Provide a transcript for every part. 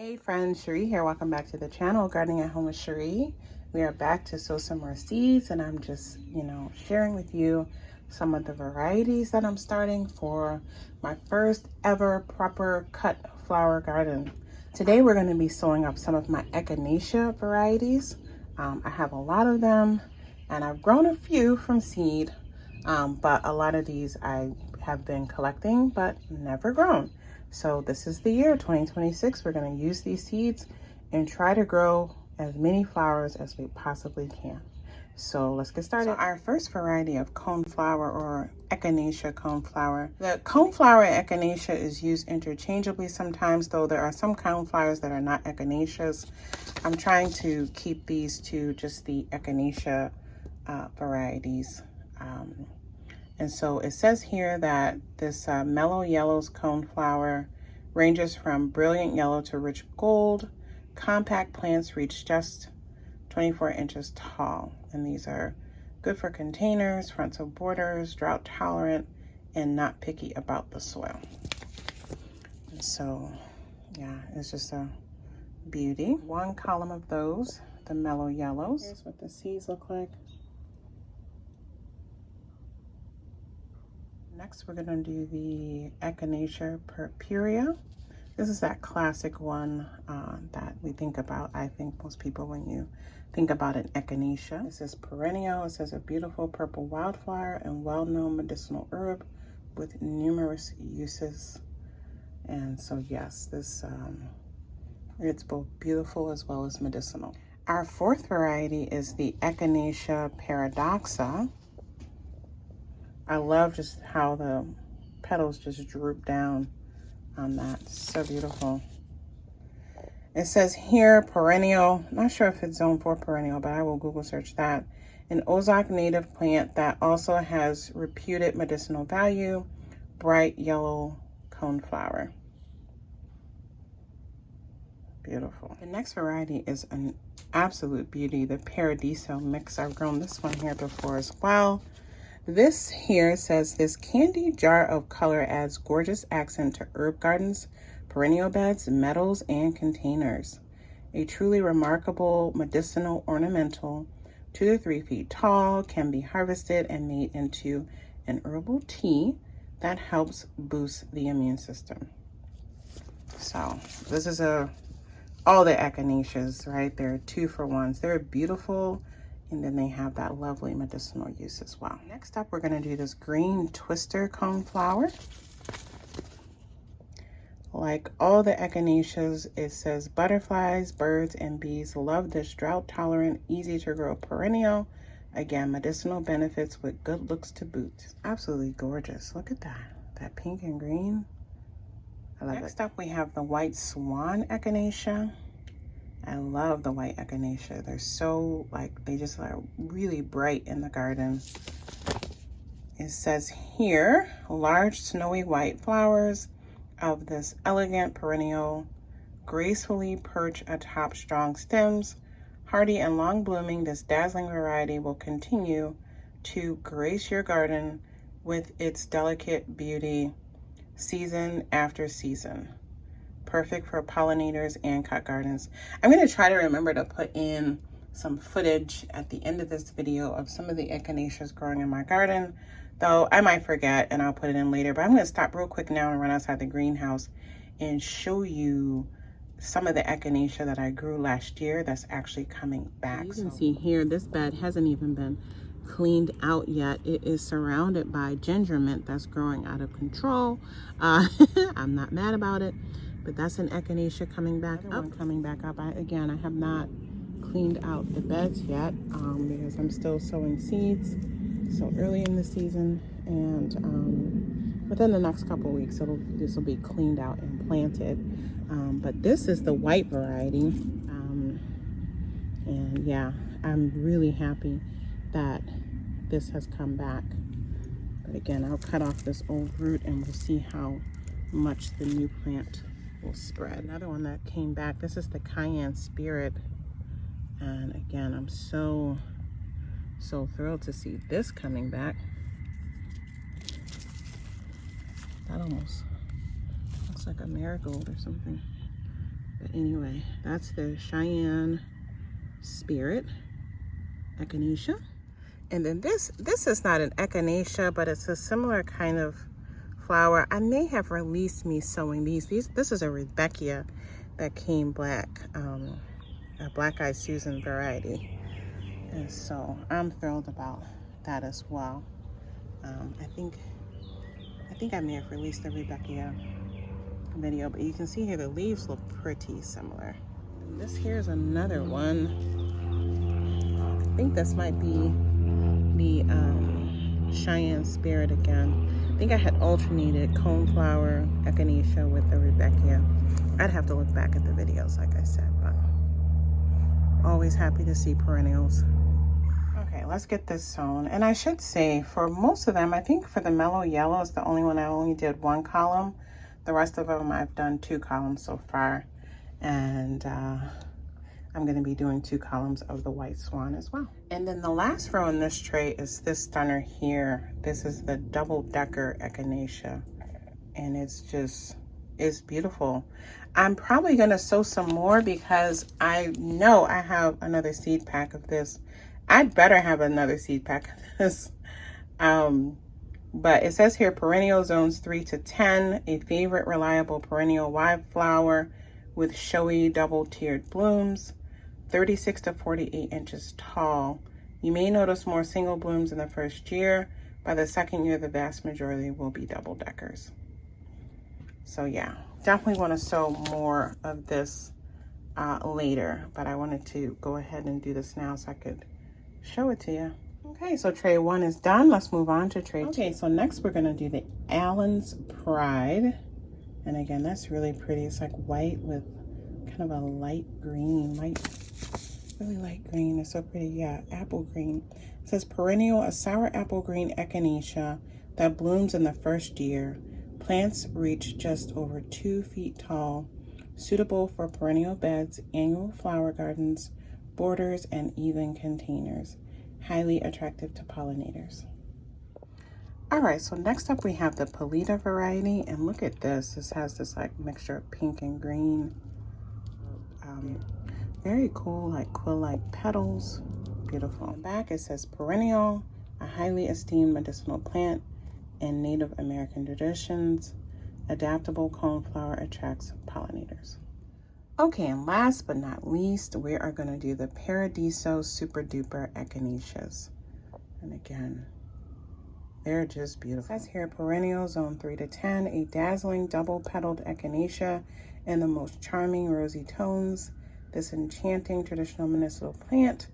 Hey friends, Cherie here. Welcome back to the channel, Gardening at Home with Cherie. We are back to sow some more seeds, and I'm just, sharing with you some of the varieties that I'm starting for my first ever proper cut flower garden. Today we're going to be sowing up some of my Echinacea varieties. I have a lot of them, and I've grown a few from seed, but a lot of these I have been collecting but never grown. So this is the year 2026. We're going to use these seeds and try to grow as many flowers as we possibly can. So let's get started. So our first variety of coneflower, or Echinacea coneflower. The coneflower and Echinacea is used interchangeably sometimes, though there are some coneflowers that are not Echinaceas. I'm trying to keep these to just the Echinacea varieties. And so it says here that this mellow yellows coneflower ranges from brilliant yellow to rich gold. Compact plants reach just 24 inches tall. And these are good for containers, frontal borders, drought tolerant, and not picky about the soil. And so, yeah, it's just a beauty. One column of those, the mellow yellows. Here's what the seeds look like. Next, we're going to do the Echinacea purpurea. This is that classic one that we think about, I think most people, when you think about an Echinacea. This is perennial. It says a beautiful purple wildflower and well-known medicinal herb with numerous uses. And so, yes, this it's both beautiful as well as medicinal. Our fourth variety is the Echinacea paradoxa. I love just how the petals just droop down on that. So beautiful. It says here perennial. Not sure if it's zoned for perennial, but I will Google search that. An Ozark native plant that also has reputed medicinal value. Bright yellow coneflower. Beautiful. The next variety is an absolute beauty, the Paradiso mix. I've grown this one here before as well. This here says this candy jar of color adds gorgeous accent to herb gardens, perennial beds, metals, and containers. A truly remarkable medicinal ornamental, 2 to 3 feet tall, can be harvested and made into an herbal tea that helps boost the immune system. So this is all the Echinaceas, right? They're 2-for-1s. They're beautiful. And then they have that lovely medicinal use as well. Next up, we're going to do this green twister coneflower. Like all the Echinaceas, it says butterflies, birds, and bees love this drought-tolerant, easy-to-grow perennial. Again, medicinal benefits with good looks to boot. Absolutely gorgeous. Look at that. That pink and green. I love it. Next up, we have the white swan Echinacea. I love the white Echinacea. They're so, they just are really bright in the garden. It says here, large snowy white flowers of this elegant perennial gracefully perch atop strong stems. Hardy and long blooming, this dazzling variety will continue to grace your garden with its delicate beauty season after season. Perfect for pollinators and cut gardens. I'm going to try to remember to put in some footage at the end of this video of some of the Echinaceas growing in my garden, though I might forget and I'll put it in later. But I'm going to stop real quick now and run outside the greenhouse and show you some of the Echinacea that I grew last year that's actually coming back. You can see here, this bed hasn't even been cleaned out yet. It is surrounded by ginger mint that's growing out of control. I'm not mad about it. But that's an Echinacea coming back up. Again, I have not cleaned out the beds yet because I'm still sowing seeds so early in the season. And within the next couple of weeks, this will be cleaned out and planted. But this is the white variety. And yeah, I'm really happy that this has come back. But again, I'll cut off this old root and we'll see how much the new plant will spread. Another one that came back, this is the Cayenne Spirit, and again, I'm so thrilled to see this coming back. That almost looks like a marigold or something. But But anyway, that's the Cheyenne Spirit Echinacea. And then this is not an Echinacea, but it's a similar kind of flower. I may have released me sowing these. This is a Rebecca that came black, a Black Eyed Susan variety. And so I'm thrilled about that as well. I think I may have released the Rebecca video, but you can see here the leaves look pretty similar. And this here is another one. I think this might be the Cheyenne Spirit again. I think I had alternated coneflower Echinacea with the Rebecca. I'd have to look back at the videos, like I said, but always happy to see perennials. Okay, let's get this sown. And I should say, for most of them, I think for the mellow yellow is the only one I only did one column. The rest of them I've done 2 columns so far. And I'm going to be doing 2 columns of the white swan as well. And then the last row in this tray is this stunner here. This is the double-decker Echinacea. And it's beautiful. I'm probably going to sow some more because I know I have another seed pack of this. I'd better have another seed pack of this. But it says here perennial zones 3 to 10, a favorite reliable perennial wildflower with showy double-tiered blooms, 36 to 48 inches tall. You may notice more single blooms in the first year. By the second year, the vast majority will be double-deckers. So yeah, definitely want to sow more of this later, but I wanted to go ahead and do this now so I could show it to you. Okay, so tray 1 is done. Let's move on to tray 2. Okay, so next we're going to do the Allen's Pride. And again, that's really pretty. It's like white with kind of a light green, really light green. It's so pretty. Yeah, apple green. It says perennial, a sour apple green Echinacea that blooms in the first year. Plants reach just over 2 feet tall, suitable for perennial beds, annual flower gardens, borders, and even containers. Highly attractive to pollinators. All right, so next up we have the Polita variety, and look at this. This has this like mixture of pink and green. Very cool, like quill-like petals. Beautiful. On the back it says perennial, a highly esteemed medicinal plant in Native American traditions. Adaptable coneflower attracts pollinators. Okay, and last but not least, we are going to do the Paradiso Super Duper Echinaceas. And again, they're just beautiful. It says here, perennial zone 3 to 10, a dazzling double-petaled Echinacea in the most charming rosy tones. This enchanting traditional medicinal plant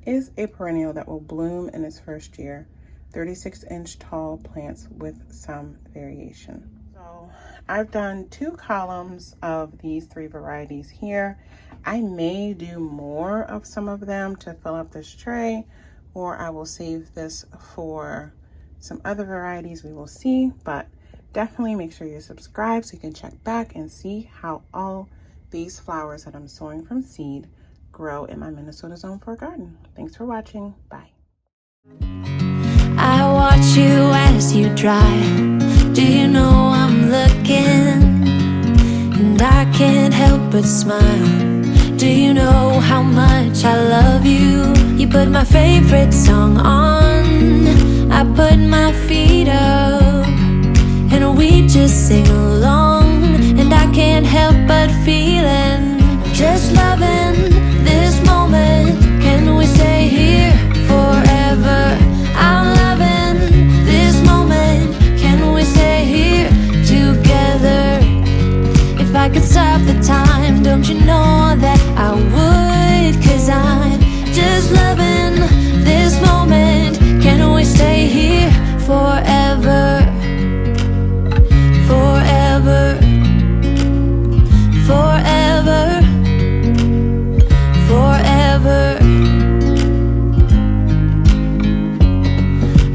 is a perennial that will bloom in its first year. 36-inch tall plants with some variation. So I've done 2 columns of these 3 varieties here. I may do more of some of them to fill up this tray, or I will save this for some other varieties. We will see, but definitely make sure you subscribe so you can check back and see how all these flowers that I'm sowing from seed grow in my Minnesota Zone 4 garden. Thanks for watching. Bye. I watch you as you drive. Do you know I'm looking? And I can't help but smile. Do you know how much I love you? You put my favorite song on. I put my feet up, and we just sing along. And I can't help but feeling, just loving this moment. Can we stay here forever? I'm loving this moment. Can we stay here together? If I could stop the time, don't you know that I would? 'Cause I'm just loving this moment. Can we stay here forever? Forever. Forever. Forever.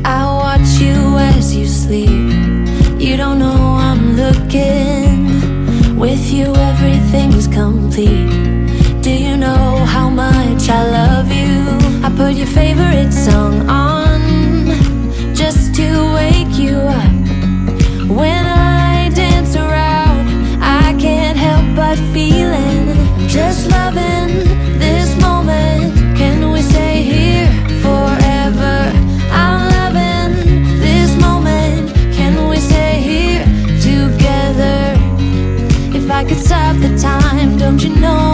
I watch you as you sleep. You don't know I'm looking. With you everything's complete. Do you know how much I love you? I put your favorite song on just to wake you up. When I dance around, I can't help but feeling just loving this moment. Can we stay here forever? I'm loving this moment. Can we stay here together? If I could stop the time, don't you know